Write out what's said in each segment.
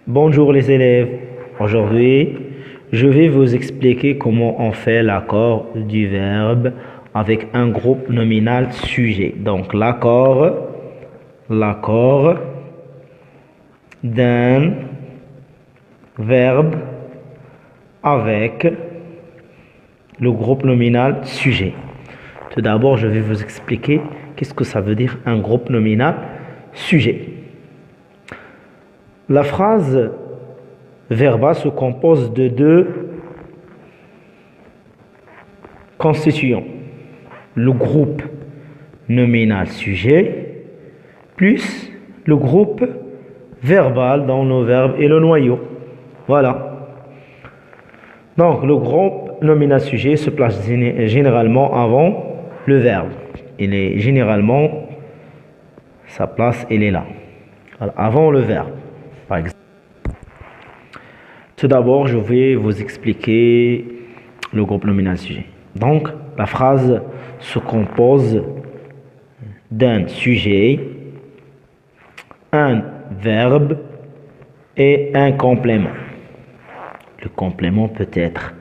Bonjour les élèves. Aujourd'hui, je vais vous expliquer comment on fait l'accord du verbe avec un groupe nominal sujet. Donc l'accord d'un verbe avec le groupe nominal sujet. Tout d'abord, je vais vous expliquer qu'est-ce que ça veut dire un groupe nominal sujet. La phrase verbale se compose de deux constituants. Le groupe nominal sujet plus le groupe verbal dans le verbe et le noyau. Voilà. Donc, le groupe nominal sujet se place généralement avant le verbe. Il est généralement, sa place, elle est là. Alors, avant le verbe, par exemple. Tout d'abord, je vais vous expliquer le groupe nominal sujet. Donc, la phrase se compose d'un sujet, un verbe et un complément. Le complément peut être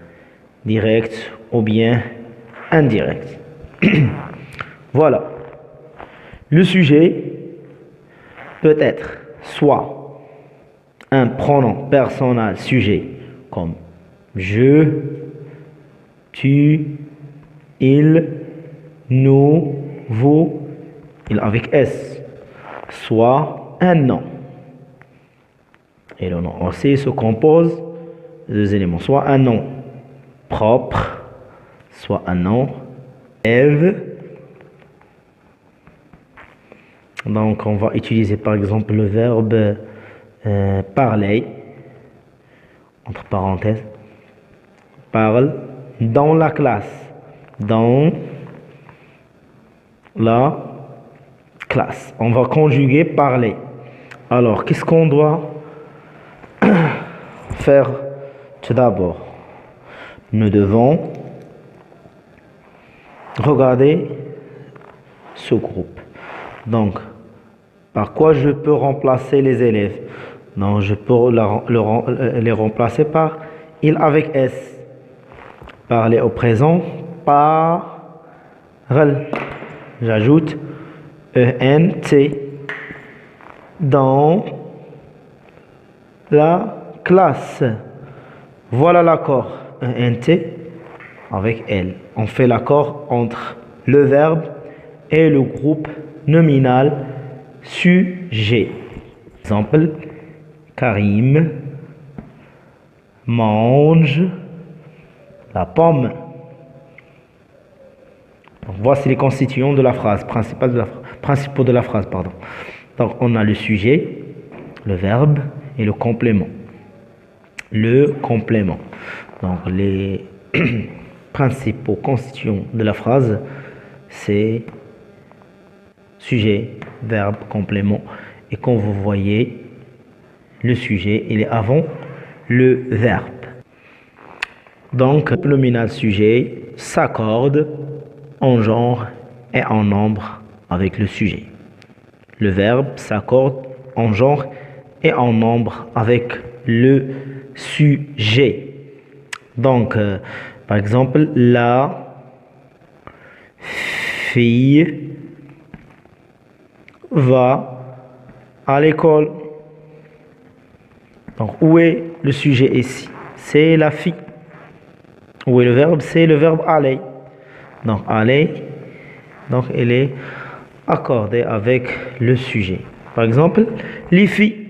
direct ou bien indirect. Voilà. Le sujet peut être soit un pronom personnel sujet comme je, tu, il, nous, vous, il avec S, soit un nom. Et le nom aussi se compose de deux éléments, soit un nom propre, soit un nom élève. Donc on va utiliser par exemple le verbe parler, entre parenthèses, parle dans la classe, dans la classe. On va conjuguer parler. Alors, qu'est-ce qu'on doit faire tout d'abord? Nous devons regarder ce groupe. Donc, par quoi je peux remplacer les élèves? Donc, je peux les remplacer par il avec S. Parler au présent, parle. J'ajoute ENT. Dans la classe. Voilà l'accord. ENT avec L. On fait l'accord entre le verbe et le groupe nominal sujet. Exemple, Karim mange la pomme. Donc, voici les constituants de la phrase, principaux de la phrase, pardon. Donc, on a le sujet, le verbe et le complément. Le complément. Donc, les principaux constituants de la phrase, c'est sujet, verbe, complément. Et quand vous voyez, le sujet, il est avant le verbe. Donc, le nominal sujet s'accorde en genre et en nombre avec le sujet. Le verbe s'accorde en genre et en nombre avec le sujet. Donc, par exemple, la fille va à l'école. Donc, où est le sujet ici? C'est la fille. Où est le verbe? C'est le verbe aller. Donc, aller, donc, elle est accordée avec le sujet. Par exemple, les filles.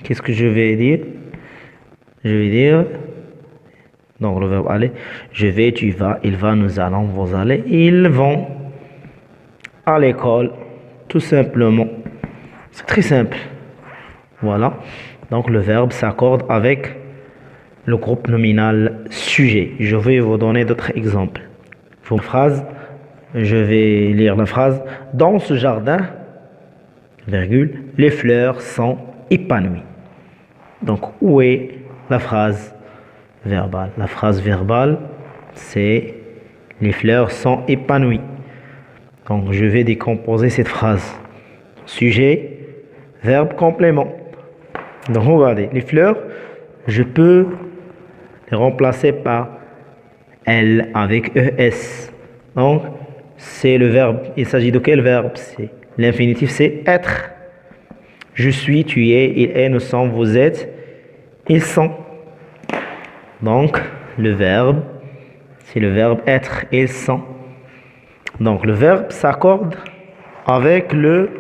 Qu'est-ce que je vais dire? Je vais dire, donc le verbe aller, je vais, tu vas, il va, nous allons, vous allez, ils vont à l'école, tout simplement. C'est très simple. Voilà. Donc le verbe s'accorde avec le groupe nominal sujet. Je vais vous donner d'autres exemples. Une phrase, je vais lire la phrase. Dans ce jardin, virgule, les fleurs sont épanouies. Donc, où est la phrase verbale? La phrase verbale, c'est les fleurs sont épanouies. Donc, je vais décomposer cette phrase. Sujet, verbe, complément. Donc regardez, les fleurs, je peux les remplacer par L avec ES. Donc c'est le verbe. Il s'agit de quel verbe? C'est l'infinitif, c'est être. Je suis, tu es, il est, nous sommes, vous êtes, ils sont. Donc le verbe, c'est le verbe être, ils sont. Donc le verbe s'accorde avec le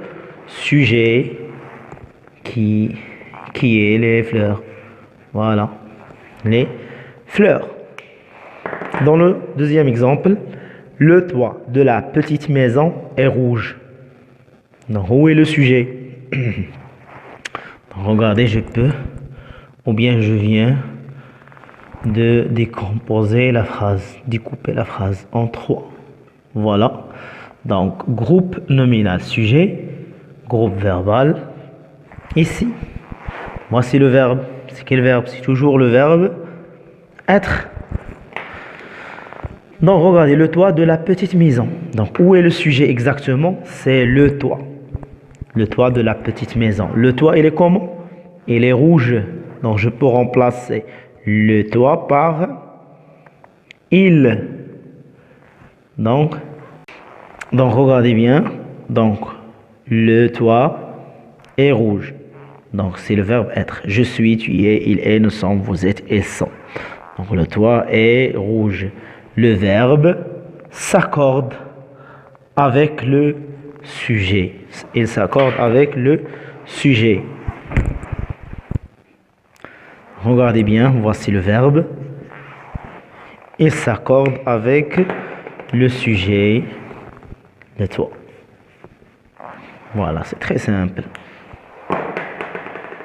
sujet qui est les fleurs. Voilà, les fleurs. Dans le deuxième exemple, le toit de la petite maison est rouge. Donc où est le sujet? Donc, regardez, je peux, ou bien je viens de décomposer la phrase, découper la phrase en trois. Voilà. Donc, groupe nominal sujet, groupe verbal. Ici, voici le verbe. C'est quel verbe? C'est toujours le verbe être. Donc, regardez le toit de la petite maison. Donc, où est le sujet exactement? C'est le toit. Le toit de la petite maison. Le toit, il est comment? Il est rouge. Donc, je peux remplacer le toit par il. Donc, regardez bien. Donc, le toit est rouge. Donc, c'est le verbe être. Je suis, tu es, il est, nous sommes, vous êtes, ils sont. Donc, le toit est rouge. Le verbe s'accorde avec le sujet. Il s'accorde avec le sujet. Regardez bien, voici le verbe. Il s'accorde avec le sujet, le toit. Voilà, c'est très simple.